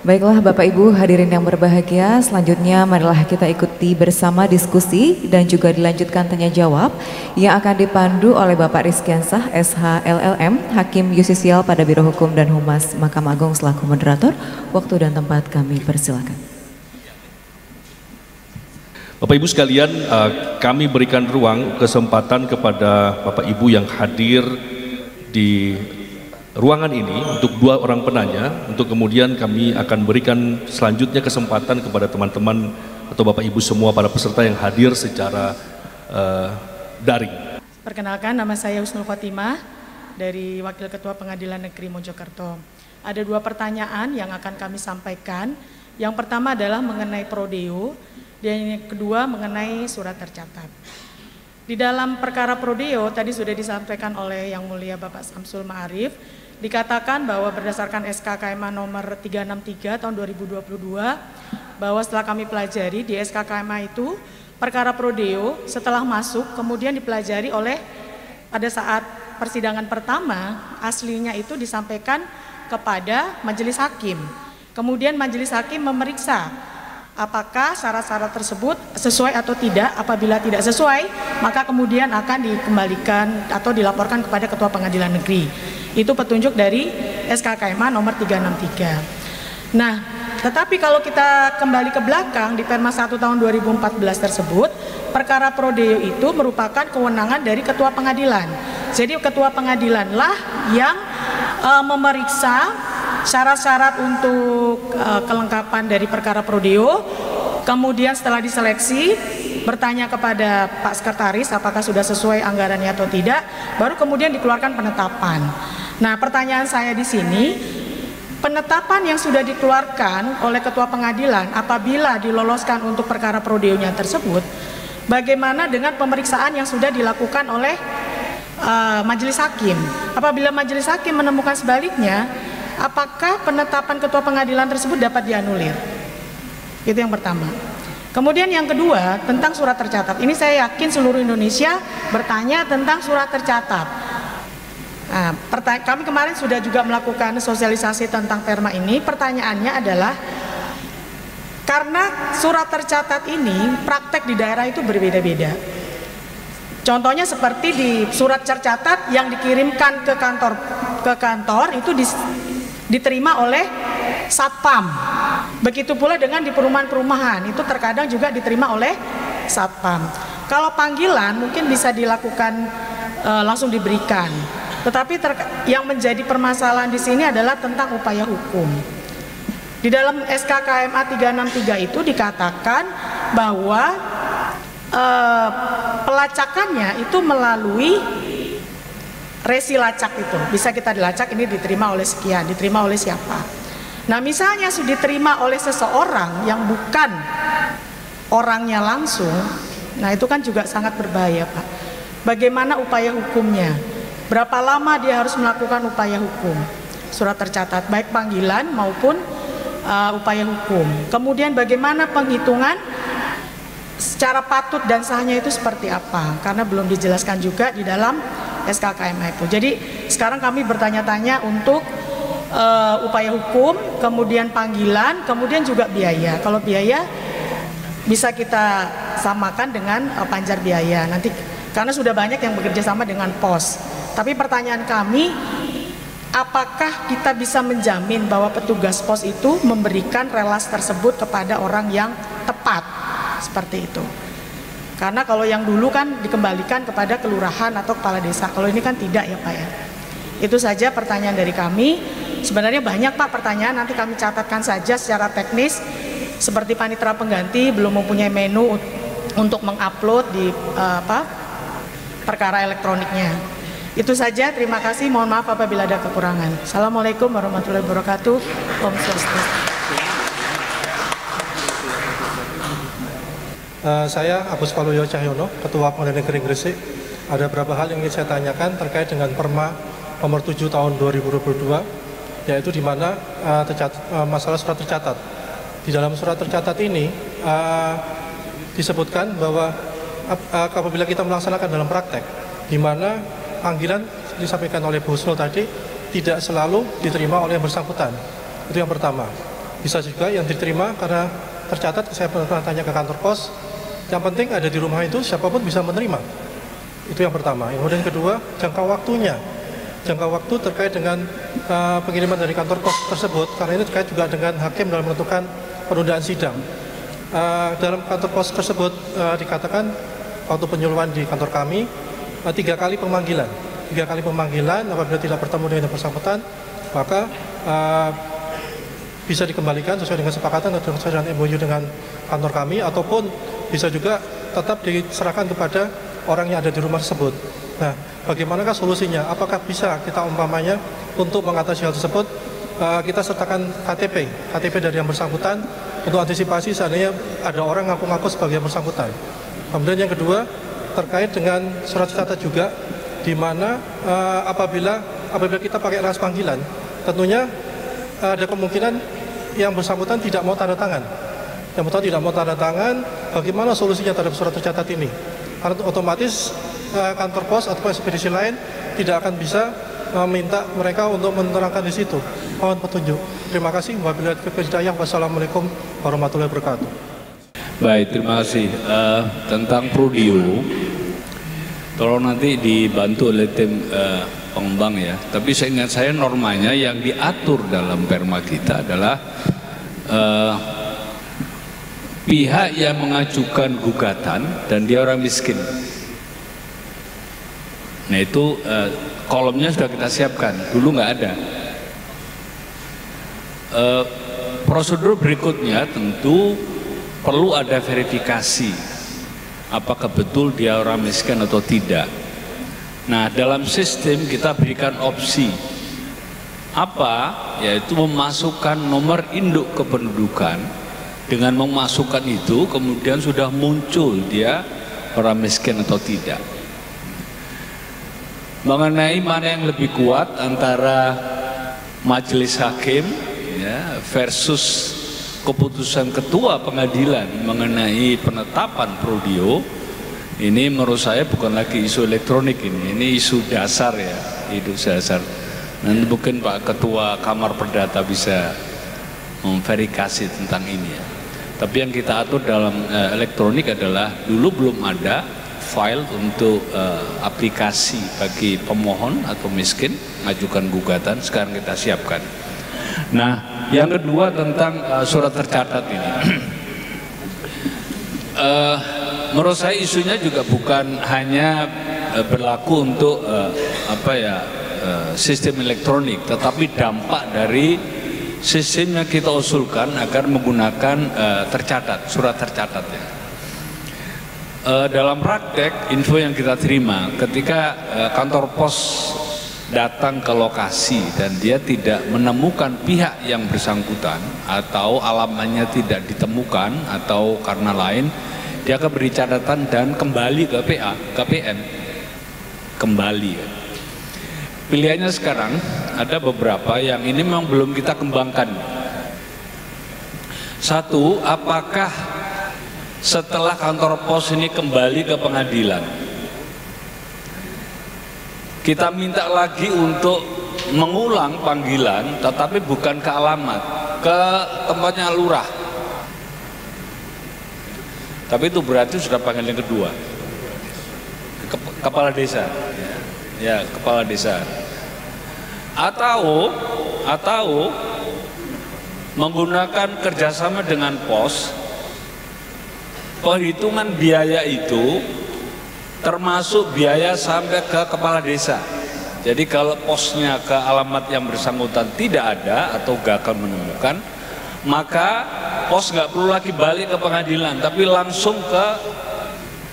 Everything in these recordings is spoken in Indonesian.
Baiklah Bapak Ibu hadirin yang berbahagia, selanjutnya marilah kita ikuti bersama diskusi dan juga dilanjutkan tanya jawab yang akan dipandu oleh Bapak Rizkiansah SH LLM, Hakim Yusisial pada Biro Hukum dan Humas Mahkamah Agung selaku moderator. Waktu dan tempat kami persilakan. Bapak Ibu sekalian, kami berikan ruang kesempatan kepada Bapak Ibu yang hadir di ruangan ini untuk 2 orang penanya, untuk kemudian kami akan berikan selanjutnya kesempatan kepada teman-teman atau Bapak Ibu semua para peserta yang hadir secara daring. Perkenalkan, nama saya Husnul Khotimah dari Wakil Ketua Pengadilan Negeri Mojokerto. Ada 2 pertanyaan yang akan kami sampaikan. Yang pertama adalah mengenai prodeo dan yang kedua mengenai surat tercatat. Di dalam perkara prodeo tadi sudah disampaikan oleh Yang Mulia Bapak Samsul Ma'arif, dikatakan bahwa berdasarkan SK KMA nomor 363 tahun 2022, bahwa setelah kami pelajari di SK KMA itu perkara prodeo setelah masuk kemudian dipelajari oleh pada saat persidangan pertama aslinya itu disampaikan kepada majelis hakim. Kemudian majelis hakim memeriksa apakah syarat-syarat tersebut sesuai atau tidak. Apabila tidak sesuai, maka kemudian akan dikembalikan atau dilaporkan kepada Ketua Pengadilan Negeri. Itu petunjuk dari SK KMA nomor 363. Nah, tetapi kalau kita kembali ke belakang di Perma 1 tahun 2014 tersebut, perkara prodeo itu merupakan kewenangan dari Ketua Pengadilan. Jadi Ketua Pengadilanlah yang memeriksa syarat-syarat untuk kelengkapan dari perkara prodeo. Kemudian setelah diseleksi, bertanya kepada Pak Sekretaris apakah sudah sesuai anggarannya atau tidak, baru kemudian dikeluarkan penetapan. Nah, pertanyaan saya di sini, penetapan yang sudah dikeluarkan oleh Ketua Pengadilan apabila diloloskan untuk perkara prodeonya tersebut, bagaimana dengan pemeriksaan yang sudah dilakukan oleh majelis hakim? Apabila majelis hakim menemukan sebaliknya, apakah penetapan Ketua Pengadilan tersebut dapat dianulir? Itu yang pertama. Kemudian yang kedua, tentang surat tercatat. Ini saya yakin seluruh Indonesia bertanya tentang surat tercatat. Nah, kami kemarin sudah juga melakukan sosialisasi tentang Perma ini. Pertanyaannya adalah, karena surat tercatat ini praktek di daerah itu berbeda-beda. Contohnya seperti di surat tercatat yang dikirimkan ke kantor itu diterima oleh Satpam. Begitu pula dengan di perumahan-perumahan itu terkadang juga diterima oleh Satpam. Kalau panggilan mungkin bisa dilakukan langsung diberikan. Tetapi yang menjadi permasalahan di sini adalah tentang upaya hukum. Di dalam SK KMA 363 itu dikatakan bahwa pelacakannya itu melalui resi lacak itu. Bisa kita dilacak, ini diterima oleh sekian, diterima oleh siapa. Nah, misalnya sudah diterima oleh seseorang yang bukan orangnya langsung, nah itu kan juga sangat berbahaya, Pak. Bagaimana upaya hukumnya? Berapa lama dia harus melakukan upaya hukum? Surat tercatat, baik panggilan maupun upaya hukum. Kemudian bagaimana penghitungan secara patut dan sahnya itu seperti apa? Karena belum dijelaskan juga di dalam SKKMA itu. Jadi sekarang kami bertanya-tanya untuk upaya hukum, kemudian panggilan, kemudian juga biaya. Kalau biaya bisa kita samakan dengan panjar biaya nanti, karena sudah banyak yang bekerja sama dengan pos. Tapi pertanyaan kami, apakah kita bisa menjamin bahwa petugas pos itu memberikan relas tersebut kepada orang yang tepat, seperti itu? Karena kalau yang dulu kan dikembalikan kepada kelurahan atau kepala desa, kalau ini kan tidak ya Pak ya. Itu saja pertanyaan dari kami. Sebenarnya banyak Pak pertanyaan, nanti kami catatkan saja secara teknis. Seperti panitera pengganti belum mempunyai menu untuk mengupload di perkara elektroniknya. Itu saja, terima kasih, mohon maaf apabila ada kekurangan. Assalamualaikum warahmatullahi wabarakatuh. Om Swastiastu. Saya Agus Waluyo Cahyono, Ketua Pengadilan Negeri Gresik. Ada beberapa hal yang ingin saya tanyakan terkait dengan Perma nomor 7 tahun 2022, yaitu di mana masalah surat tercatat. Di dalam surat tercatat ini disebutkan bahwa apabila kita melaksanakan dalam praktek, di mana panggilan disampaikan oleh Bu Husnul tadi tidak selalu diterima oleh yang bersangkutan. Itu yang pertama. Bisa juga yang diterima karena tercatat, saya pernah tanya ke kantor pos, yang penting ada di rumah itu siapapun bisa menerima. Itu yang pertama. Kemudian kedua, jangka waktunya. Jangka waktu terkait dengan pengiriman dari kantor pos tersebut, karena ini terkait juga dengan hakim dalam menentukan penundaan sidang. Dalam kantor pos tersebut dikatakan waktu penyuluhan di kantor kami 3 kali pemanggilan. 3 kali pemanggilan, apabila tidak bertemu dengan yang bersangkutan, maka bisa dikembalikan sesuai dengan kesepakatan atau sesuai dengan MOU dengan kantor kami, ataupun bisa juga tetap diserahkan kepada orang yang ada di rumah tersebut. Nah, bagaimanakah solusinya? Apakah bisa kita umpamanya untuk mengatasi hal tersebut, kita sertakan KTP dari yang bersangkutan untuk antisipasi seandainya ada orang ngaku-ngaku sebagai yang bersangkutan. Kemudian yang kedua, terkait dengan surat catat juga, di mana apabila kita pakai ras panggilan, tentunya ada kemungkinan yang bersangkutan tidak mau tanda tangan. Yang bersangkutan tidak mau tanda tangan, bagaimana solusinya terhadap surat tercatat ini? Karena otomatis kantor pos atau ekspedisi lain tidak akan bisa meminta mereka untuk menerangkan di situ. Mohon petunjuk. Terima kasih. Wabillahi taufiq wal hidayah. Wassalamualaikum warahmatullahi wabarakatuh. Baik, terima kasih. Tentang Prodio, tolong nanti dibantu oleh tim pengembang ya. Tapi seingat saya normanya yang diatur dalam perma kita adalah pihak yang mengajukan gugatan dan dia orang miskin. Nah itu kolomnya sudah kita siapkan, dulu nggak ada. Prosedur berikutnya tentu perlu ada verifikasi apakah betul dia orang miskin atau tidak. Nah, dalam sistem kita berikan opsi apa, yaitu memasukkan nomor induk kependudukan. Dengan memasukkan itu kemudian sudah muncul dia orang miskin atau tidak. Mengenai mana yang lebih kuat antara majelis hakim ya, versus keputusan ketua pengadilan mengenai penetapan Prodio, ini menurut saya bukan lagi isu elektronik, ini isu dasar ya, isu dasar. Nanti mungkin Pak Ketua Kamar Perdata bisa memverifikasi tentang ini ya. Tapi yang kita atur dalam elektronik adalah dulu belum ada file untuk aplikasi bagi pemohon atau miskin mengajukan gugatan, sekarang kita siapkan. Nah, yang kedua tentang surat tercatat ini. Menurut saya isunya juga bukan hanya berlaku untuk sistem elektronik, tetapi dampak dari sistem yang kita usulkan agar menggunakan tercatat, surat tercatat ya. Dalam praktek info yang kita terima ketika kantor pos datang ke lokasi dan dia tidak menemukan pihak yang bersangkutan atau alamatnya tidak ditemukan atau karena lain, dia akan beri catatan dan kembali ke KPN, kembali. Pilihannya sekarang ada beberapa yang ini memang belum kita kembangkan. Satu, apakah setelah kantor pos ini kembali ke pengadilan, kita minta lagi untuk mengulang panggilan, tetapi bukan ke alamat, ke tempatnya lurah. Tapi itu berarti sudah panggilan kedua, kepala desa, ya kepala desa. Atau menggunakan kerjasama dengan pos, perhitungan biaya itu termasuk biaya sampai ke kepala desa. Jadi kalau posnya ke alamat yang bersangkutan tidak ada atau gagal menemukan, maka pos nggak perlu lagi balik ke pengadilan, tapi langsung ke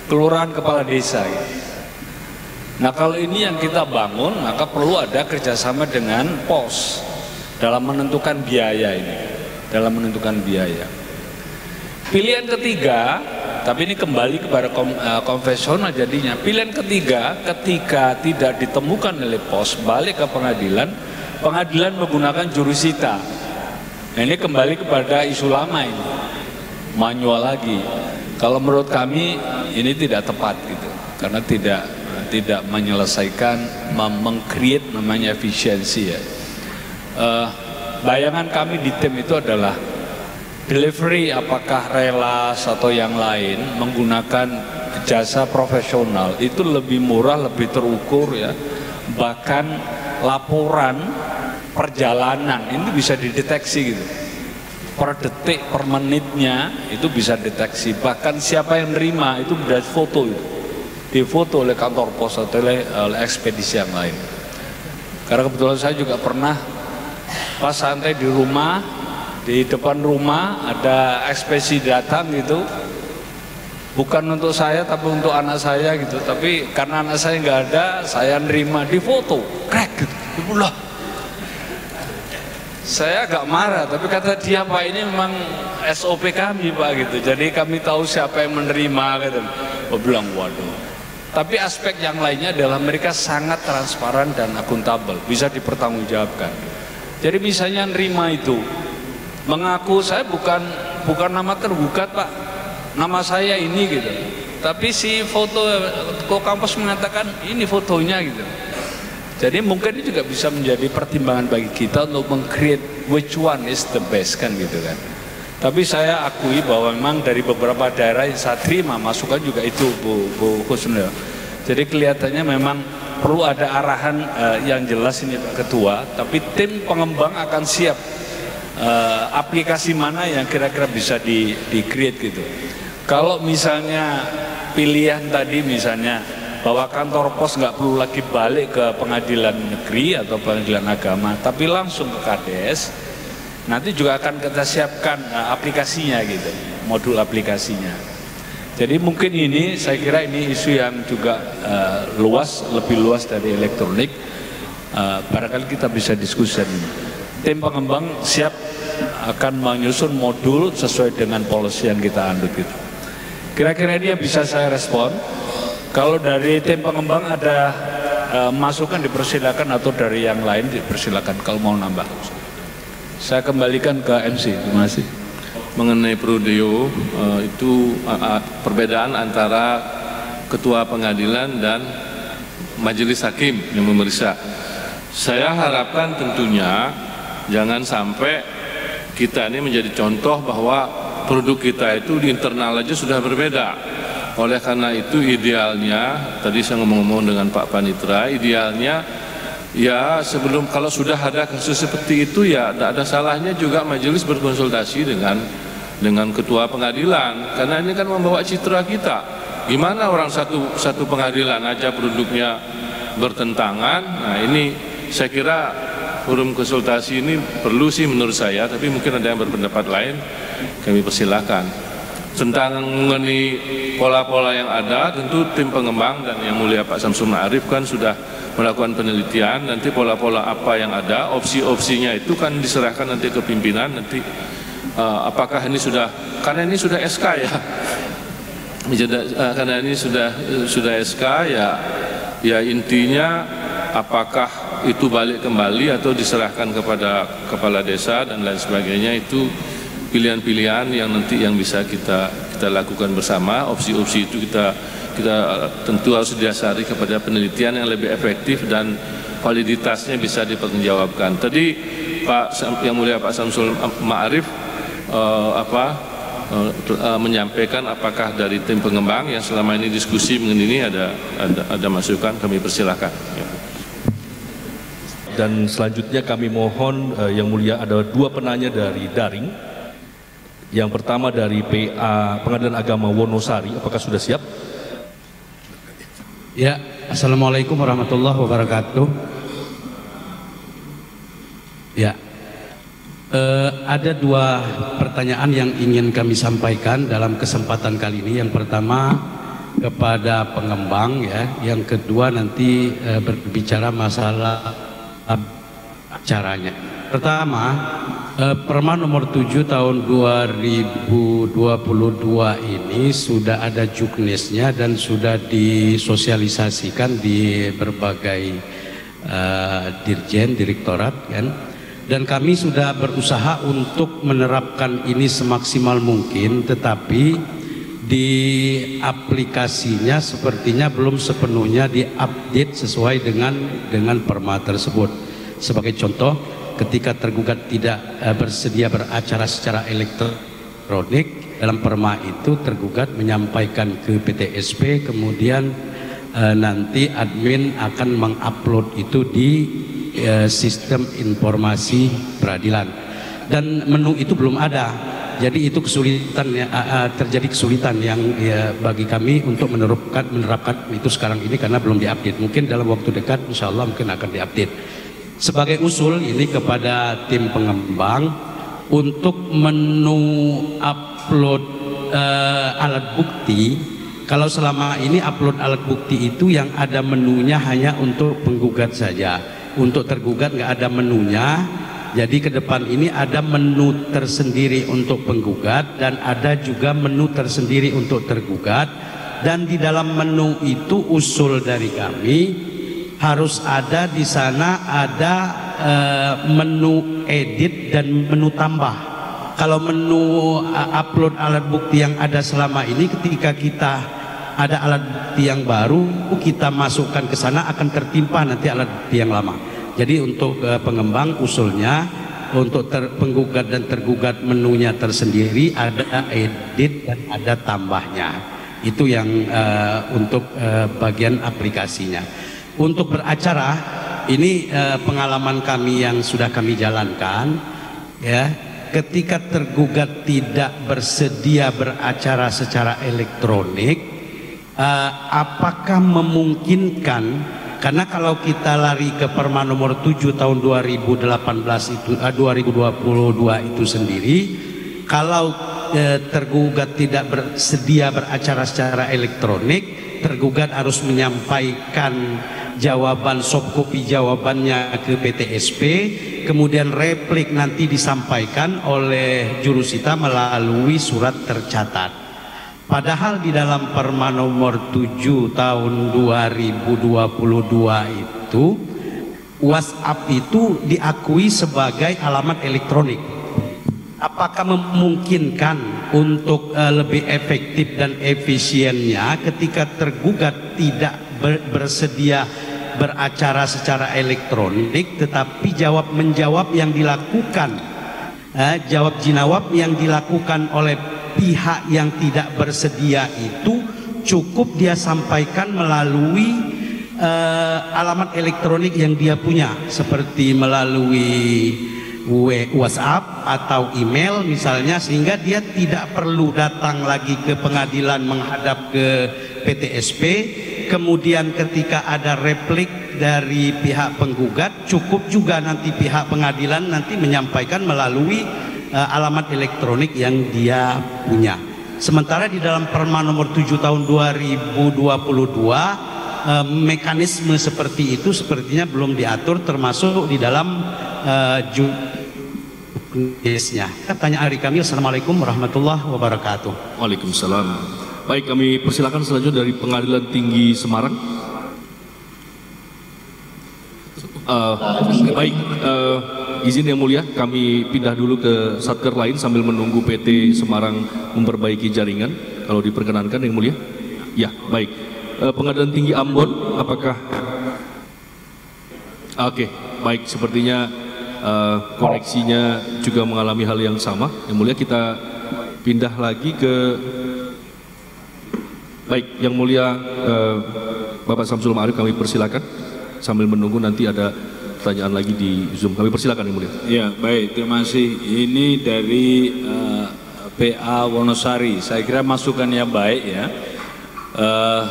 kelurahan kepala desa. Nah kalau ini yang kita bangun, maka perlu ada kerjasama dengan pos dalam menentukan biaya ini, dalam menentukan biaya. Pilihan ketiga, tapi ini kembali kepada konvensional jadinya. Pilihan ketiga, ketika tidak ditemukan oleh pos, balik ke pengadilan, pengadilan menggunakan jurusita. Nah, ini kembali kepada isu lama ini, manual lagi. Kalau menurut kami ini tidak tepat gitu, karena tidak menyelesaikan, meng-create namanya efisiensi ya. Bayangan kami di tim itu adalah delivery apakah relas atau yang lain menggunakan jasa profesional itu lebih murah, lebih terukur ya. Bahkan laporan perjalanan ini bisa dideteksi gitu. Per detik, per menitnya itu bisa deteksi. Bahkan siapa yang nerima itu bisa foto itu. Difoto oleh kantor pos atau oleh ekspedisi yang lain. Karena kebetulan saya juga pernah pas santai di rumah, di depan rumah ada ekspedisi datang gitu, bukan untuk saya tapi untuk anak saya gitu, tapi karena anak saya nggak ada, saya nerima, difoto, krek gitu, lah. Saya agak marah, tapi kata dia, Pak, ini memang SOP kami, Pak, gitu, jadi kami tahu siapa yang menerima gitu. Saya bilang, waduh. Tapi aspek yang lainnya adalah mereka sangat transparan dan akuntabel, bisa dipertanggungjawabkan. Jadi misalnya nerima itu, mengaku saya bukan nama tergugat, Pak, nama saya ini gitu. Tapi si foto kampus mengatakan ini fotonya gitu. Jadi mungkin ini juga bisa menjadi pertimbangan bagi kita untuk meng-create which one is the best kan gitu kan. Tapi saya akui bahwa memang dari beberapa daerah yang saya terima masukan juga itu Bu Husnul. Jadi kelihatannya memang perlu ada arahan yang jelas ini Pak Ketua. Tapi tim pengembang akan siap aplikasi mana yang kira-kira bisa di-create gitu. Kalau misalnya pilihan tadi misalnya bahwa kantor pos nggak perlu lagi balik ke pengadilan negeri atau pengadilan agama, tapi langsung ke Kades. Nanti juga akan kita siapkan aplikasinya gitu, modul aplikasinya. Jadi mungkin ini saya kira ini isu yang juga luas, lebih luas dari elektronik. Barangkali kita bisa diskusi ini. Tim pengembang siap akan menyusun modul sesuai dengan policy yang kita anut gitu. Kira-kira ini yang bisa saya respon. Kalau dari tim pengembang ada masukan dipersilakan atau dari yang lain dipersilakan kalau mau nambah. Saya kembalikan ke MC, terima kasih. Mengenai prodeo itu perbedaan antara ketua pengadilan dan majelis hakim yang memeriksa. Saya harapkan tentunya jangan sampai kita ini menjadi contoh bahwa produk kita itu di internal aja sudah berbeda. Oleh karena itu idealnya, tadi saya ngomong-ngomong dengan Pak Panitra, idealnya ya sebelum kalau sudah ada kasus seperti itu ya tidak ada salahnya juga majelis berkonsultasi dengan ketua pengadilan, karena ini kan membawa citra kita. Gimana orang satu pengadilan aja produknya bertentangan. Nah ini saya kira forum konsultasi ini perlu sih menurut saya, tapi mungkin ada yang berpendapat lain, kami persilahkan. Tentang mengenai pola-pola yang ada, tentu tim pengembang dan yang mulia Pak Samsul Ma'arif kan sudah melakukan penelitian. Nanti pola-pola apa yang ada, opsi-opsinya itu kan diserahkan nanti ke pimpinan. Nanti apakah ini sudah, karena ini sudah SK ya, karena ini sudah SK ya intinya apakah itu balik kembali atau diserahkan kepada kepala desa dan lain sebagainya, itu pilihan-pilihan yang nanti yang bisa kita lakukan bersama. Opsi-opsi itu kita tentu harus didasari kepada penelitian yang lebih efektif dan validitasnya bisa dipertanggungjawabkan. Tadi yang mulia Pak Samsul Ma'arif menyampaikan apakah dari tim pengembang yang selama ini diskusi mengenai ini ada masukan, kami persilahkan. Dan selanjutnya kami mohon yang mulia ada dua penanya dari daring. Yang pertama dari PA Pengadilan Agama Wonosari, apakah sudah siap? Ya, Assalamualaikum warahmatullahi wabarakatuh. Ya, ada dua pertanyaan yang ingin kami sampaikan dalam kesempatan kali ini. Yang pertama kepada pengembang ya, yang kedua nanti berbicara masalah acaranya. Pertama, Perma nomor 7 tahun 2022 ini sudah ada juknisnya dan sudah disosialisasikan di berbagai dirjen, direktorat kan. Dan kami sudah berusaha untuk menerapkan ini semaksimal mungkin, tetapi di aplikasinya sepertinya belum sepenuhnya diupdate sesuai dengan perma tersebut. Sebagai contoh, ketika tergugat tidak bersedia beracara secara elektronik elektronik. Dalam perma itu tergugat menyampaikan ke PTSP, kemudian nanti admin akan mengupload itu di sistem informasi peradilan. Dan menu itu belum ada. Jadi itu kesulitan ya, terjadi kesulitan yang ya, bagi kami untuk menerapkan itu sekarang ini karena belum diupdate. Mungkin dalam waktu dekat insya Allah mungkin akan diupdate. Sebagai usul ini kepada tim pengembang untuk menu upload alat bukti, kalau selama ini upload alat bukti itu yang ada menunya hanya untuk penggugat saja, untuk tergugat nggak ada menunya. Jadi ke depan ini ada menu tersendiri untuk penggugat dan ada juga menu tersendiri untuk tergugat, dan di dalam menu itu usul dari kami harus ada di sana ada menu edit dan menu tambah. Kalau menu upload alat bukti yang ada selama ini, ketika kita ada alat bukti yang baru kita masukkan ke sana akan tertimpa nanti alat bukti yang lama. Jadi untuk pengembang usulnya untuk penggugat dan tergugat menunya tersendiri, ada edit dan ada tambahnya. Itu yang untuk bagian aplikasinya. Untuk beracara ini pengalaman kami yang sudah kami jalankan ya, ketika tergugat tidak bersedia beracara secara elektronik, apakah memungkinkan? Karena kalau kita lari ke Perma nomor 7 tahun 2018 itu 2022 itu sendiri, kalau tergugat tidak bersedia beracara secara elektronik, tergugat harus menyampaikan jawaban soft copy jawabannya ke PTSP, kemudian replik nanti disampaikan oleh jurusita melalui surat tercatat. Padahal di dalam Perma nomor 7 tahun 2022 itu WhatsApp itu diakui sebagai alamat elektronik. Apakah memungkinkan untuk lebih efektif dan efisiennya ketika tergugat tidak bersedia beracara secara elektronik, tetapi menjawab yang dilakukan, jawab jinawab yang dilakukan oleh pihak yang tidak bersedia itu cukup dia sampaikan melalui alamat elektronik yang dia punya, seperti melalui WhatsApp atau email misalnya, sehingga dia tidak perlu datang lagi ke pengadilan menghadap ke PTSP. Kemudian ketika ada replik dari pihak penggugat, cukup juga nanti pihak pengadilan nanti menyampaikan melalui alamat elektronik yang dia punya. Sementara di dalam Perma nomor 7 tahun 2022 mekanisme seperti itu sepertinya belum diatur, termasuk di dalam judisnya. Tanya Ari Kamil. Assalamualaikum warahmatullahi wabarakatuh. Waalaikumsalam. Baik, kami persilakan selanjutnya dari Pengadilan Tinggi Semarang. Baik, izin yang mulia, kami pindah dulu ke satker lain sambil menunggu PT Semarang memperbaiki jaringan. Kalau diperkenankan yang mulia. Ya, baik. Pengadilan Tinggi Ambon, apakah? Oke, baik. Sepertinya koneksinya juga mengalami hal yang sama. Yang mulia, kita pindah lagi ke. Baik, yang mulia Bapak Samsul Ma'arif, kami persilakan sambil menunggu nanti ada pertanyaan lagi di Zoom. Kami persilakan yang mulia. Ya, baik, terima kasih. Ini dari PA Wonosari. Saya kira masukan yang baik ya.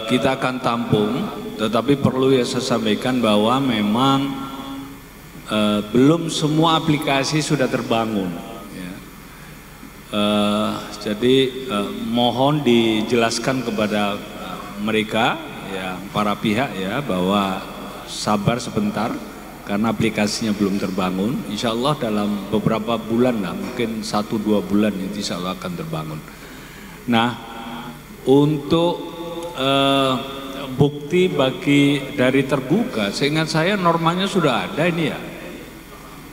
Kita akan tampung, tetapi perlu ya saya sampaikan bahwa memang belum semua aplikasi sudah terbangun. Ya. Jadi mohon dijelaskan kepada mereka, ya, para pihak ya, bahwa sabar sebentar karena aplikasinya belum terbangun. Insya Allah dalam beberapa bulan lah, mungkin 1-2 bulan ini insya Allah akan terbangun. Nah, untuk bukti dari tergugat, seingat saya normanya sudah ada ini ya.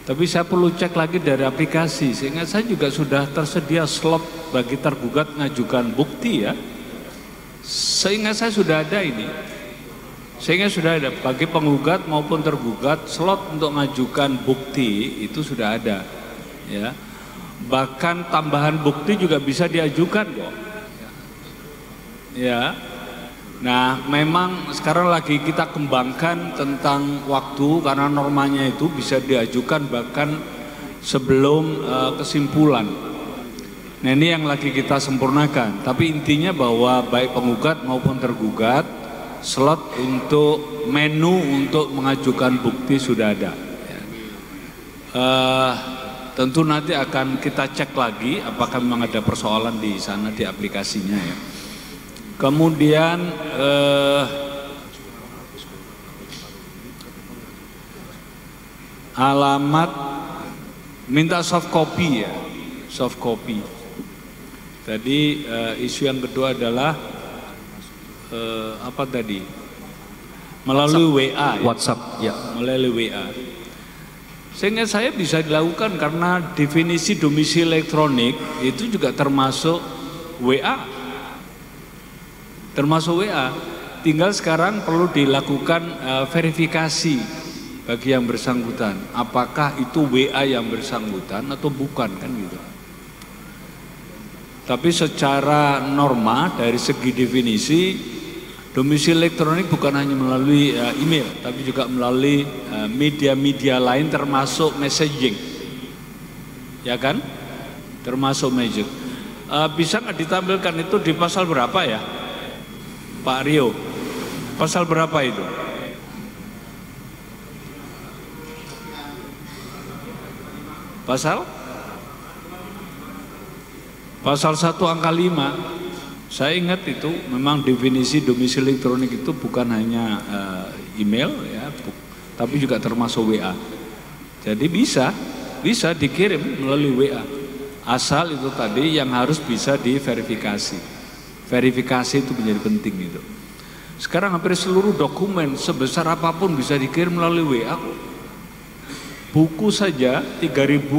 Tapi saya perlu cek lagi dari aplikasi. Seingat saya juga sudah tersedia slot bagi tergugat ngajukan bukti ya. Seingat saya sudah ada ini. Sehingga sudah ada bagi penggugat maupun tergugat slot untuk mengajukan bukti itu sudah ada ya. Bahkan tambahan bukti juga bisa diajukan kok. Ya. Nah, memang sekarang lagi kita kembangkan tentang waktu karena normanya itu bisa diajukan bahkan sebelum kesimpulan. Nah, ini yang lagi kita sempurnakan. Tapi intinya bahwa baik penggugat maupun tergugat, slot untuk menu untuk mengajukan bukti sudah ada. Tentu nanti akan kita cek lagi apakah memang ada persoalan di sana di aplikasinya ya. Kemudian alamat minta soft copy ya, soft copy. Tadi isu yang kedua adalah apa tadi? Melalui WA. Ya? WhatsApp ya. Melalui WA. Sehingga saya bisa dilakukan karena definisi domisili elektronik itu juga termasuk WA. Termasuk WA, tinggal sekarang perlu dilakukan verifikasi bagi yang bersangkutan. Apakah itu WA yang bersangkutan atau bukan kan gitu. Tapi secara norma dari segi definisi, domisili elektronik bukan hanya melalui email, tapi juga melalui media-media lain termasuk messaging. Ya kan? Termasuk messaging. Bisa nggak ditampilkan itu di pasal berapa ya? Pak Rio, pasal berapa itu? Pasal 1 angka 5. Saya ingat itu memang definisi domisili elektronik itu bukan hanya email ya, tapi juga termasuk WA. Jadi bisa dikirim melalui WA. Asal itu tadi yang harus bisa diverifikasi. Verifikasi itu menjadi penting itu. Sekarang hampir seluruh dokumen sebesar apapun bisa dikirim melalui WA. Buku saja 3.000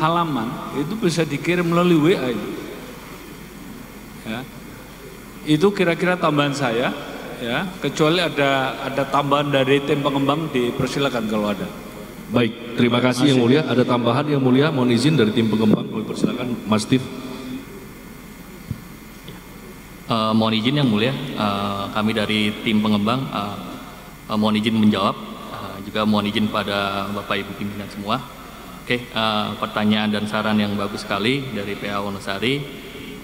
halaman itu bisa dikirim melalui WA itu. Ya. Itu kira-kira tambahan saya ya, kecuali ada tambahan dari tim pengembang dipersilakan kalau ada. Baik, terima kasih Yang Mulia. Ada tambahan Yang Mulia, mohon izin dari tim pengembang, boleh persilakan Mas Steve. Mohon izin Yang Mulia, kami dari tim pengembang mohon izin menjawab, juga mohon izin pada Bapak Ibu pimpinan semua. Oke, pertanyaan dan saran yang bagus sekali dari PA Wonosari,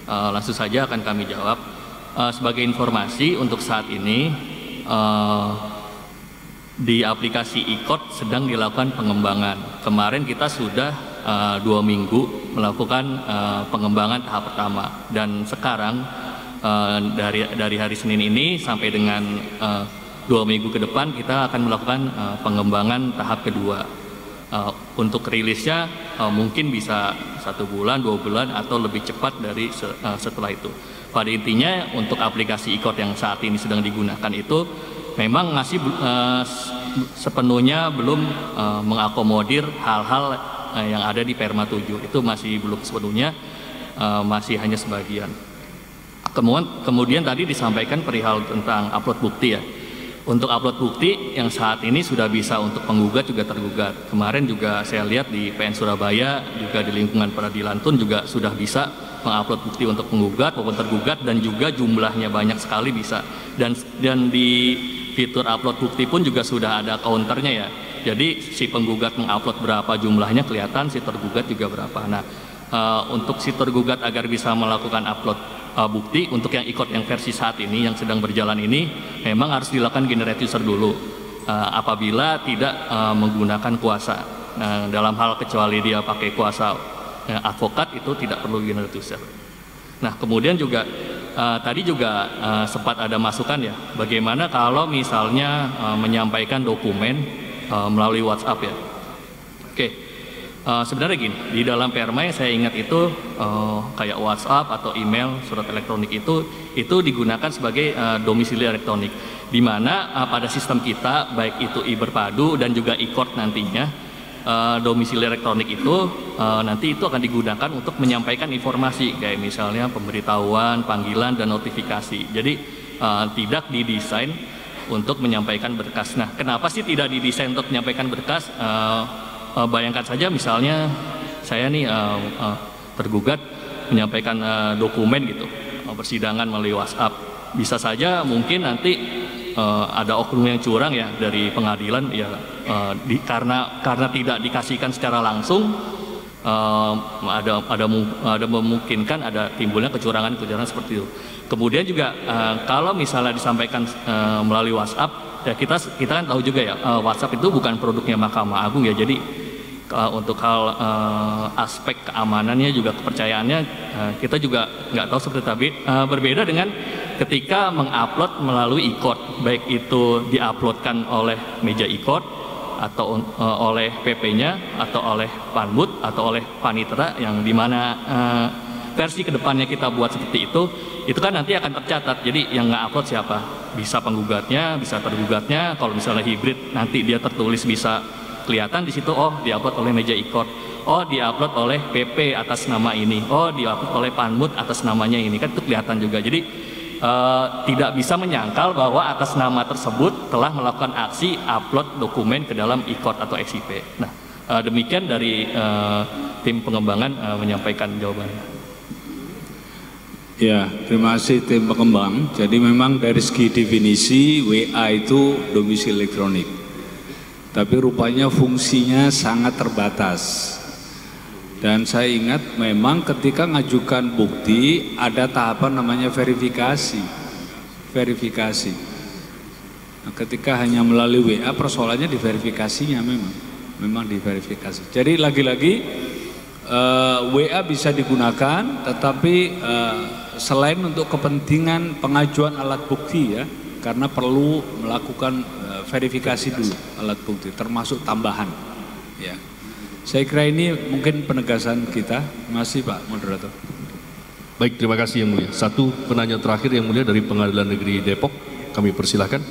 langsung saja akan kami jawab. Sebagai informasi untuk saat ini di aplikasi e-court sedang dilakukan pengembangan. Kemarin kita sudah 2 minggu melakukan pengembangan tahap pertama, dan sekarang dari hari Senin ini sampai dengan 2 minggu ke depan kita akan melakukan pengembangan tahap kedua. Untuk rilisnya mungkin bisa 1 bulan, 2 bulan atau lebih cepat dari setelah itu. Pada intinya untuk aplikasi e-court yang saat ini sedang digunakan itu memang masih sepenuhnya belum mengakomodir hal-hal yang ada di Perma 7. Itu masih belum sepenuhnya, masih hanya sebagian. Kemudian tadi disampaikan perihal tentang upload bukti ya. Untuk upload bukti yang saat ini sudah bisa untuk penggugat juga tergugat. Kemarin juga saya lihat di PN Surabaya juga di lingkungan peradilan Tun juga sudah bisa mengupload bukti untuk penggugat maupun tergugat, dan juga jumlahnya banyak sekali bisa. Dan di fitur upload bukti pun juga sudah ada counternya ya. Jadi si penggugat mengupload berapa jumlahnya kelihatan, si tergugat juga berapa. Nah, untuk si tergugat agar bisa melakukan upload bukti untuk yang e-court yang versi saat ini yang sedang berjalan ini memang harus dilakukan generate user dulu apabila tidak menggunakan kuasa. Dalam hal kecuali dia pakai kuasa advokat itu tidak perlu generate user. Nah, kemudian juga tadi juga sempat ada masukan ya, bagaimana kalau misalnya menyampaikan dokumen melalui WhatsApp ya. Oke. Sebenarnya gini, di dalam Perma yang saya ingat itu kayak WhatsApp atau email, surat elektronik itu digunakan sebagai domisili elektronik, di mana pada sistem kita baik itu e-berpadu dan juga e-court nantinya domisili elektronik itu nanti itu akan digunakan untuk menyampaikan informasi kayak misalnya pemberitahuan, panggilan dan notifikasi. Jadi tidak didesain untuk menyampaikan berkas. Nah, kenapa sih tidak didesain untuk menyampaikan berkas? Bayangkan saja misalnya saya nih tergugat menyampaikan dokumen gitu persidangan melalui WhatsApp. Bisa saja mungkin nanti ada oknum yang curang ya dari pengadilan ya karena tidak dikasihkan secara langsung, ada memungkinkan ada timbulnya kecurangan seperti itu. Kemudian juga kalau misalnya disampaikan melalui WhatsApp ya kita kan tahu juga ya WhatsApp itu bukan produknya Mahkamah Agung ya, jadi untuk hal aspek keamanannya juga kepercayaannya kita juga nggak tahu seperti tapi berbeda dengan ketika mengupload melalui e-court, baik itu diuploadkan oleh meja e-court atau oleh PP-nya atau oleh Panmut atau oleh Panitera yang dimana versi kedepannya kita buat seperti itu kan nanti akan tercatat. Jadi yang nge-upload siapa? Bisa penggugatnya, bisa tergugatnya. Kalau misalnya hibrid nanti dia tertulis bisa kelihatan di situ, oh diupload oleh meja e-court, oh diupload oleh PP atas nama ini, oh diupload oleh Panmut atas namanya ini, kan itu kelihatan juga. Jadi tidak bisa menyangkal bahwa atas nama tersebut telah melakukan aksi upload dokumen ke dalam e-court atau SIP. Nah, demikian dari tim pengembangan menyampaikan jawabannya. Ya, terima kasih tim pengembang. Jadi memang dari segi definisi WA itu domisili elektronik. Tapi rupanya fungsinya sangat terbatas. Dan saya ingat memang ketika ngajukan bukti ada tahapan namanya verifikasi. Nah, ketika hanya melalui WA persoalannya di verifikasinya memang diverifikasi. Jadi lagi-lagi WA bisa digunakan, tetapi selain untuk kepentingan pengajuan alat bukti ya, karena perlu melakukan verifikasi dulu alat bukti, termasuk tambahan. Ya, saya kira ini mungkin penegasan kita. Masih Pak Moderator. Baik, terima kasih Yang Mulia. Satu penanya terakhir Yang Mulia dari Pengadilan Negeri Depok, kami persilahkan.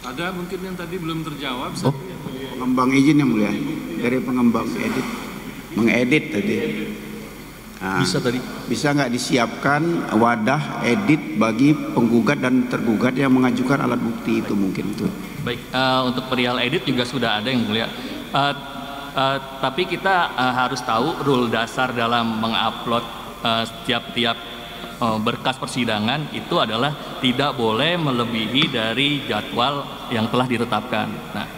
Ada mungkin yang tadi belum terjawab. Oh. Pengembang izin Yang Mulia, dari pengembang mengedit tadi. Nah, bisa nggak disiapkan wadah edit bagi penggugat dan tergugat yang mengajukan alat bukti itu mungkin itu. Baik, untuk perihal edit juga sudah ada Yang Mulia. Tapi kita harus tahu rule dasar dalam mengupload setiap berkas persidangan itu adalah tidak boleh melebihi dari jadwal yang telah ditetapkan. Nah,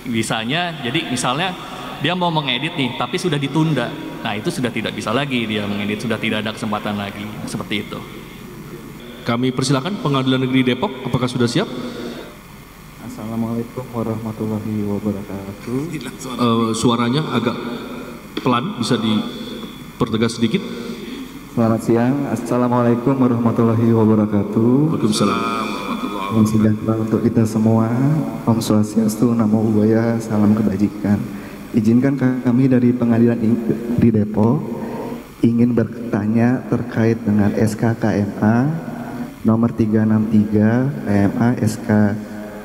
misalnya dia mau mengedit nih, tapi sudah ditunda. Nah, itu sudah tidak bisa lagi dia mengedit, sudah tidak ada kesempatan lagi. Seperti itu. Kami persilakan Pengadilan Negeri Depok, apakah sudah siap? Assalamualaikum warahmatullahi wabarakatuh. Suaranya agak pelan, bisa dipertegas sedikit. Selamat siang. Assalamualaikum warahmatullahi wabarakatuh. Waalaikumsalam. Salam sejahtera untuk kita semua. Om Swastiastu, Namo Buddhaya, salam kebajikan. Izinkan kami dari Pengadilan di Depok ingin bertanya terkait dengan SK KMA nomor 363 KMA SK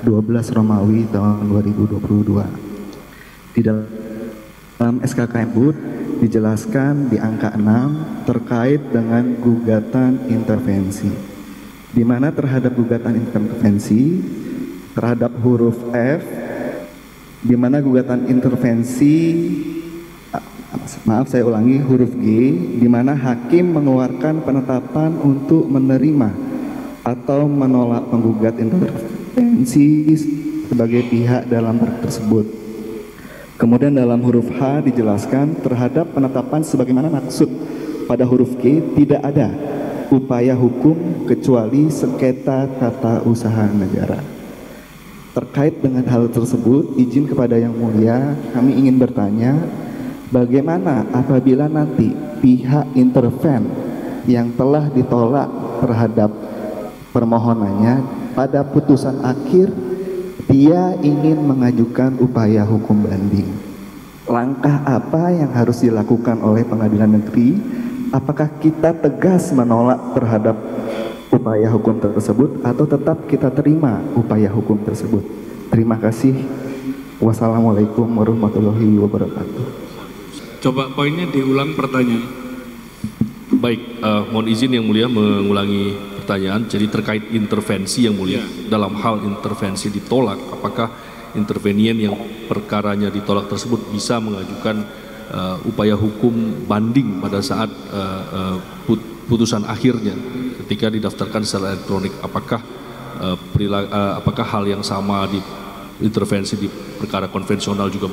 12 Romawi tahun 2022. Di dalam SK KMU dijelaskan di angka 6 terkait dengan gugatan intervensi, di mana terhadap gugatan intervensi terhadap huruf F, di mana gugatan intervensi, maaf saya ulangi, huruf G, di mana hakim mengeluarkan penetapan untuk menerima atau menolak penggugat intervensi sebagai pihak dalam perkara tersebut. Kemudian dalam huruf H dijelaskan terhadap penetapan sebagaimana maksud pada huruf G tidak ada upaya hukum kecuali sengketa tata usaha negara. Terkait dengan hal tersebut, izin kepada Yang Mulia, kami ingin bertanya, bagaimana apabila nanti pihak interven yang telah ditolak terhadap permohonannya pada putusan akhir dia ingin mengajukan upaya hukum banding? Langkah apa yang harus dilakukan oleh Pengadilan Negeri? Apakah kita tegas menolak terhadap upaya hukum tersebut atau tetap kita terima upaya hukum tersebut? Terima kasih. Wassalamualaikum warahmatullahi wabarakatuh. Coba poinnya diulang pertanyaan. Baik, mohon izin Yang Mulia mengulangi pertanyaan. Jadi terkait intervensi Yang Mulia, dalam hal intervensi ditolak, apakah intervenien yang perkaranya ditolak tersebut bisa mengajukan upaya hukum banding pada saat putusan akhirnya ketika didaftarkan secara elektronik, apakah hal yang sama di intervensi di perkara konvensional juga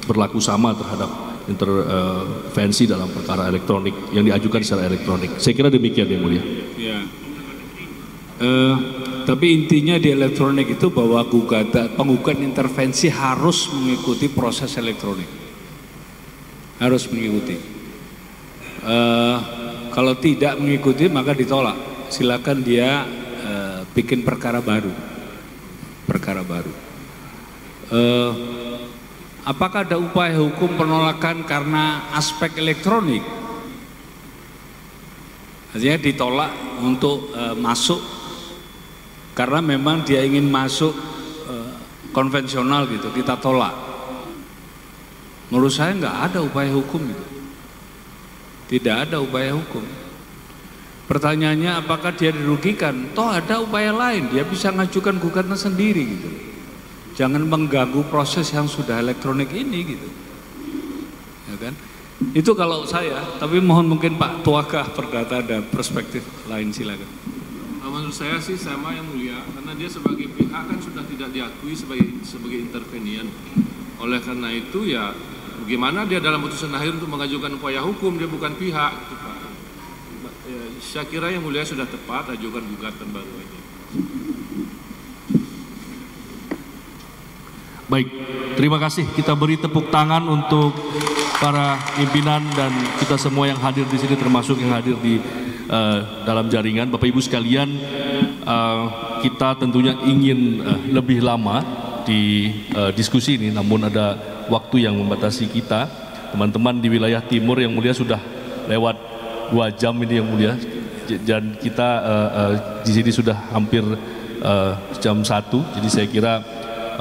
berlaku sama terhadap intervensi dalam perkara elektronik yang diajukan secara elektronik. Saya kira demikian yang mulia. Ya. Tapi intinya di elektronik itu bahwa penggugat intervensi harus mengikuti proses elektronik, harus mengikuti. Kalau tidak mengikuti maka ditolak. Silakan dia bikin perkara baru. Apakah ada upaya hukum penolakan karena aspek elektronik? Artinya ditolak untuk masuk karena memang dia ingin masuk konvensional gitu, kita tolak. Menurut saya nggak ada upaya hukum itu. Tidak ada upaya hukum. Pertanyaannya apakah dia dirugikan? Toh ada upaya lain, dia bisa ngajukan gugatan sendiri gitu. Jangan mengganggu proses yang sudah elektronik ini gitu. Ya kan? Itu kalau saya, tapi mohon mungkin Pak Tuaka Perdata ada perspektif lain, silakan. Menurut saya sih sama yang mulia, karena dia sebagai pihak kan sudah tidak diakui sebagai intervenian. Oleh karena itu ya bagaimana dia dalam putusan akhir untuk mengajukan upaya hukum, dia bukan pihak gitu, Pak. Ya, saya kira yang mulia sudah tepat, ajukan gugatan baru aja. Baik, terima kasih. Kita beri tepuk tangan untuk para pimpinan dan kita semua yang hadir di sini, termasuk yang hadir di dalam jaringan. Bapak Ibu sekalian, kita tentunya ingin lebih lama di diskusi ini, namun ada waktu yang membatasi kita. Teman-teman di wilayah timur yang mulia sudah lewat 2 jam ini yang mulia, dan kita di sini sudah hampir jam 1. Jadi saya kira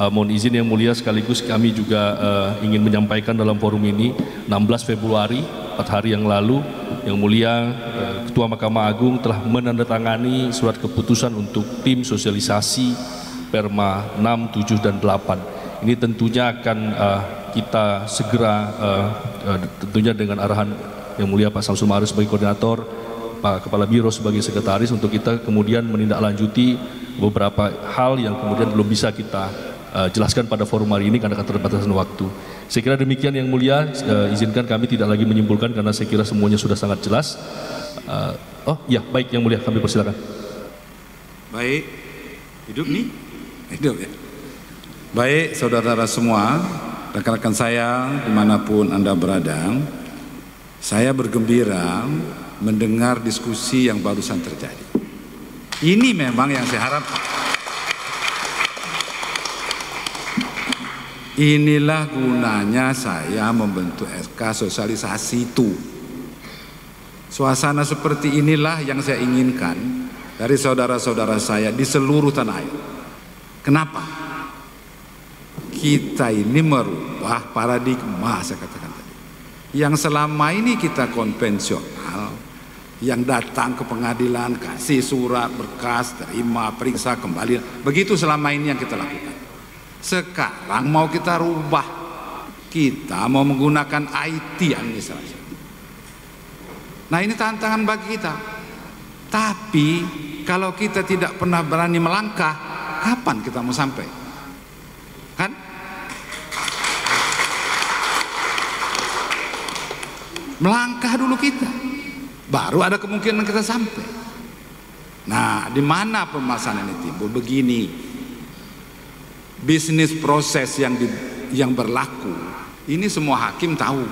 mohon izin yang mulia, sekaligus kami juga ingin menyampaikan dalam forum ini 16 Februari 4 hari yang lalu yang mulia Ketua Mahkamah Agung telah menandatangani surat keputusan untuk tim sosialisasi Perma 6, 7, dan 8. Ini tentunya akan kita segera tentunya dengan arahan yang mulia Pak Samsul Ma'arif sebagai koordinator, Pak Kepala Biro sebagai sekretaris, untuk kita kemudian menindaklanjuti beberapa hal yang kemudian belum bisa kita jelaskan pada forum hari ini karena keterbatasan waktu. Saya kira demikian yang mulia, izinkan kami tidak lagi menyimpulkan karena saya kira semuanya sudah sangat jelas. Oh ya, baik yang mulia, kami persilakan. Baik, hidup nih? Hidup ya. Baik saudara-saudara semua, rekan-rekan saya dimanapun Anda berada, saya bergembira mendengar diskusi yang barusan terjadi. Ini memang yang saya harapkan. Inilah gunanya saya membentuk SK sosialisasi itu. Suasana seperti inilah yang saya inginkan dari saudara-saudara saya di seluruh tanah air. Kenapa? Kita ini merubah paradigma, saya katakan tadi. Yang selama ini kita konvensional, yang datang ke pengadilan, kasih surat, berkas, terima, periksa, kembali. Begitu selama ini yang kita lakukan. Sekarang mau kita rubah, kita mau menggunakan IT administrasi. Nah ini tantangan bagi kita. Tapi kalau kita tidak pernah berani melangkah, kapan kita mau sampai? Kan? Melangkah dulu kita, baru ada kemungkinan kita sampai. Nah, di mana permasalahan ini timbul? Begini. Bisnis proses yang berlaku ini semua hakim tahu,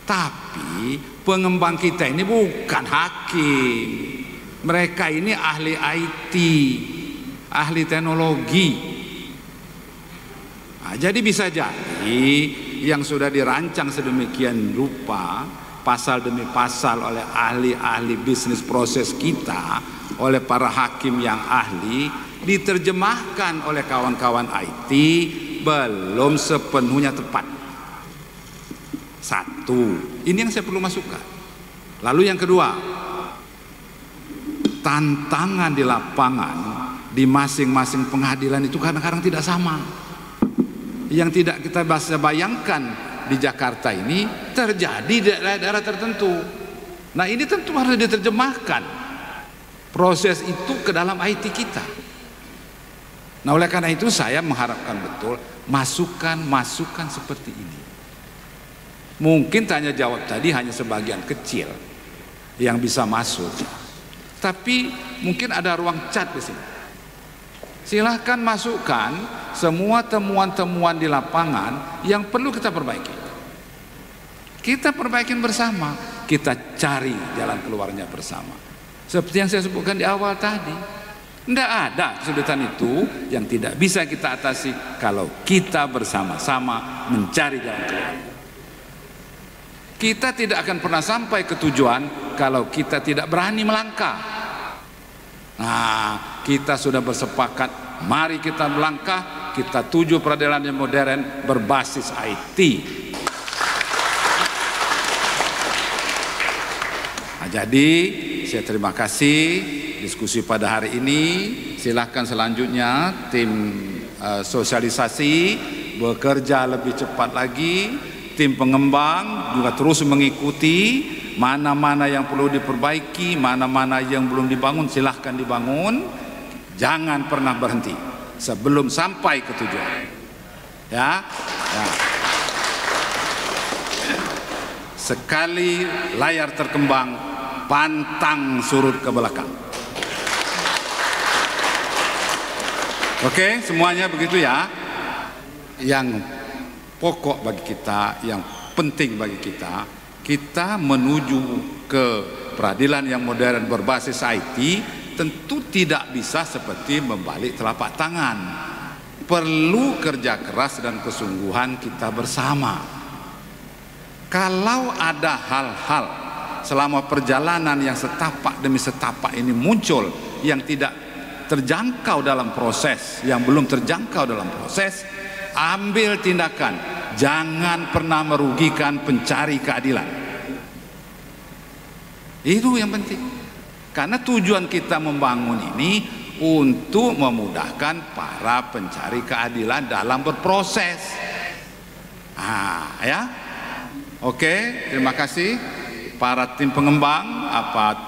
tapi pengembang kita ini bukan hakim, mereka ini ahli IT, ahli teknologi. Nah, jadi bisa jadi yang sudah dirancang sedemikian rupa pasal demi pasal oleh ahli-ahli bisnis proses kita, oleh para hakim yang ahli, diterjemahkan oleh kawan-kawan IT belum sepenuhnya tepat. Satu, ini yang saya perlu masukkan. Lalu yang kedua, tantangan di lapangan di masing-masing pengadilan itu kadang-kadang tidak sama. Yang tidak kita bisa bayangkan di Jakarta ini terjadi di daerah-daerah tertentu. Nah ini tentu harus diterjemahkan proses itu ke dalam IT kita. Nah oleh karena itu saya mengharapkan betul masukan-masukan seperti ini. Mungkin tanya jawab tadi hanya sebagian kecil yang bisa masuk, tapi mungkin ada ruang chat di sini. Silahkan masukkan semua temuan-temuan di lapangan yang perlu kita perbaiki. Kita perbaikin bersama, kita cari jalan keluarnya bersama. Seperti yang saya sebutkan di awal tadi, tidak ada kesulitan itu yang tidak bisa kita atasi kalau kita bersama-sama mencari jalan keluar. Kita tidak akan pernah sampai ke tujuan kalau kita tidak berani melangkah. Nah, kita sudah bersepakat, mari kita melangkah, kita tuju peradilan yang modern berbasis IT. Nah, jadi saya terima kasih diskusi pada hari ini. Silahkan selanjutnya tim sosialisasi bekerja lebih cepat lagi. Tim pengembang juga terus mengikuti mana-mana yang perlu diperbaiki, mana-mana yang belum dibangun, silahkan dibangun. Jangan pernah berhenti sebelum sampai ke tujuan. Ya. Sekali layar terkembang, pantang surut ke belakang. Oke, semuanya begitu ya. Yang pokok bagi kita, yang penting bagi kita, kita menuju ke peradilan yang modern berbasis IT tentu tidak bisa seperti membalik telapak tangan. Perlu kerja keras dan kesungguhan kita bersama. Kalau ada hal-hal selama perjalanan yang setapak demi setapak ini muncul yang tidak terjangkau dalam proses, yang belum terjangkau dalam proses, ambil tindakan. Jangan pernah merugikan pencari keadilan. Itu yang penting. Karena tujuan kita membangun ini untuk memudahkan para pencari keadilan dalam berproses. Ya. Oke, terima kasih para tim pengembang,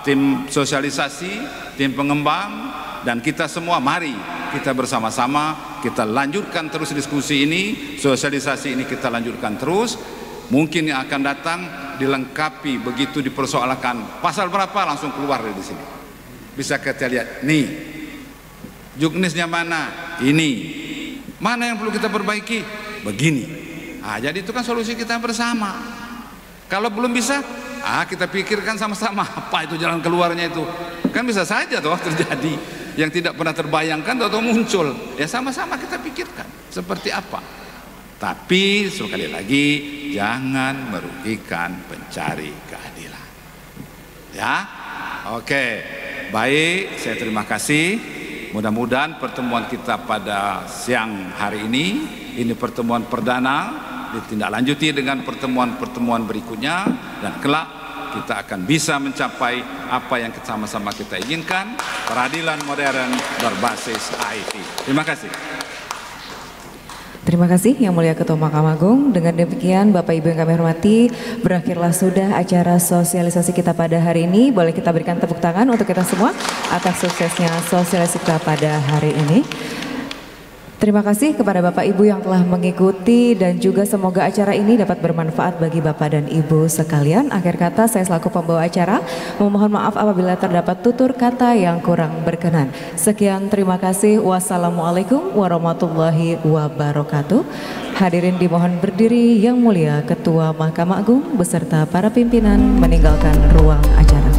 tim sosialisasi, tim pengembang, dan kita semua, mari kita bersama-sama kita lanjutkan terus diskusi ini, sosialisasi ini kita lanjutkan terus. Mungkin yang akan datang dilengkapi, begitu dipersoalkan pasal berapa langsung keluar dari sini. Bisa kita lihat, nih juknisnya mana, ini mana yang perlu kita perbaiki, begini. Jadi itu kan solusi kita bersama. Kalau belum bisa, kita pikirkan sama-sama apa itu jalan keluarnya itu. Kan bisa saja tuh terjadi yang tidak pernah terbayangkan atau muncul. Ya sama-sama kita pikirkan seperti apa. Tapi sekali lagi jangan merugikan pencari keadilan. Ya, oke, baik. Saya terima kasih. Mudah-mudahan pertemuan kita pada siang hari ini pertemuan perdana, ditindaklanjuti dengan pertemuan-pertemuan berikutnya, dan kelak kita akan bisa mencapai apa yang sama-sama kita inginkan, peradilan modern berbasis IT. Terima kasih. Terima kasih Yang Mulia Ketua Mahkamah Agung. Dengan demikian Bapak Ibu yang kami hormati, berakhirlah sudah acara sosialisasi kita pada hari ini. Boleh kita berikan tepuk tangan untuk kita semua atas suksesnya sosialisasi kita pada hari ini. Terima kasih kepada Bapak Ibu yang telah mengikuti, dan juga semoga acara ini dapat bermanfaat bagi Bapak dan Ibu sekalian. Akhir kata, saya selaku pembawa acara memohon maaf apabila terdapat tutur kata yang kurang berkenan. Sekian, terima kasih. Wassalamualaikum warahmatullahi wabarakatuh. Hadirin dimohon berdiri. Yang Mulia Ketua Mahkamah Agung beserta para pimpinan meninggalkan ruang acara.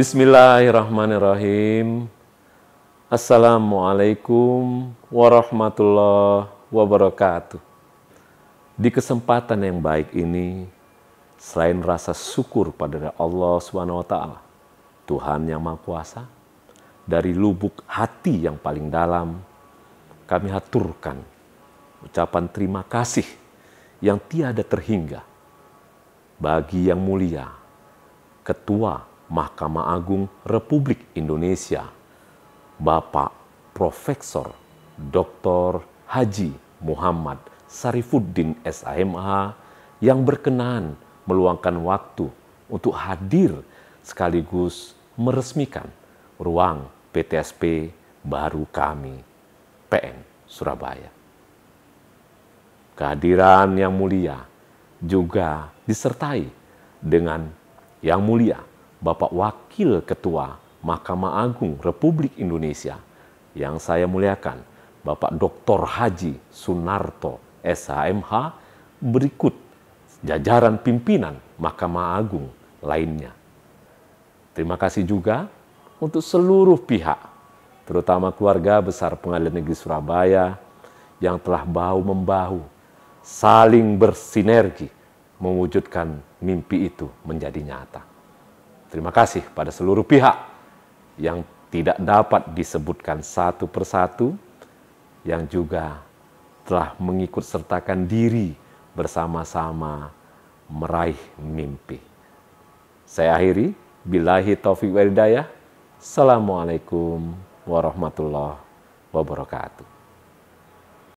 Bismillahirrahmanirrahim. Assalamualaikum warahmatullahi wabarakatuh. Di kesempatan yang baik ini, selain rasa syukur pada Allah SWT, Tuhan yang Maha Kuasa, dari lubuk hati yang paling dalam, kami haturkan ucapan terima kasih yang tiada terhingga bagi Yang Mulia Ketua Mahkamah Agung Republik Indonesia, Bapak Profesor Dr. Haji Muhammad Syarifuddin SHMH, yang berkenan meluangkan waktu untuk hadir sekaligus meresmikan ruang PTSP baru kami, PN Surabaya. Kehadiran Yang Mulia juga disertai dengan Yang Mulia Bapak Wakil Ketua Mahkamah Agung Republik Indonesia yang saya muliakan, Bapak Dr. Haji Sunarto SHMH, berikut jajaran pimpinan Mahkamah Agung lainnya. Terima kasih juga untuk seluruh pihak, terutama keluarga besar Pengadilan Negeri Surabaya yang telah bahu-membahu, saling bersinergi mewujudkan mimpi itu menjadi nyata. Terima kasih pada seluruh pihak yang tidak dapat disebutkan satu persatu, yang juga telah mengikut sertakan diri bersama-sama meraih mimpi. Saya akhiri, billahi taufiq wal hidayah. Assalamualaikum warahmatullahi wabarakatuh.